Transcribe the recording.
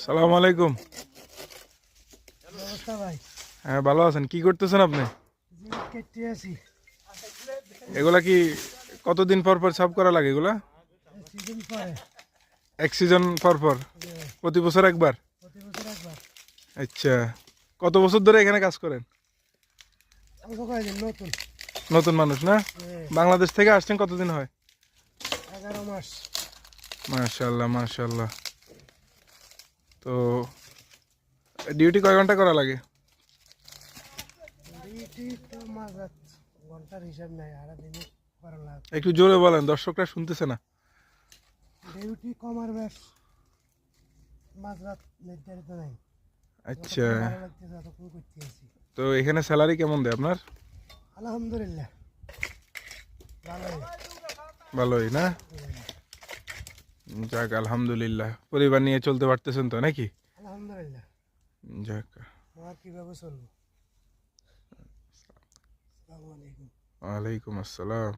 সালাম আলাইকুম। নমস্কার ভাই। হ্যাঁ, ভালো আছেন? কি করতেছেন আপনি? জিনিস কেটে আছি। এগুলা কি কতদিন পর পর সাফ করা লাগে এগুলা? সিজন পরে এক সিজন পর পর? যে প্রতি বছর একবার? প্রতি বছর একবার। আচ্ছা, কত বছর ধরে এখানে কাজ করেন? অল্প কয়েকদিন নতুন। নতুন মানুষ না? যে বাংলাদেশ থেকে আসছেন কতদিন হয়? 11 মাস। মাশাআল্লাহ মাশাআল্লাহ। তো ডিউটি কয় ঘন্টা করা লাগে? ডিউটি তো মাঝরাত ঘন্টার হিসাব নাই, সারা দিনই করা লাগে। একটু জোরে বলেন, দর্শকরা শুনতেছে না। ডিউটি কম আর বেশ মাঝরাত নির্ধারিত নাই। আচ্ছা, যতক্ষণ ভালো লাগতেছে ততক্ষণ করতে আছি। তো এখানে স্যালারি কেমন দেয় আপনার? আলহামদুলিল্লাহ ভালোই। ভালোই না? যাক আলহামদুলিল্লাহ, পরিবার নিয়ে চলতে পারতেছেন তো নাকি? আলহামদুলিল্লাহ। যাক। তোমার কিভাবে চলবো? আসসালামু আলাইকুম। ওয়ালাইকুম আসসালাম।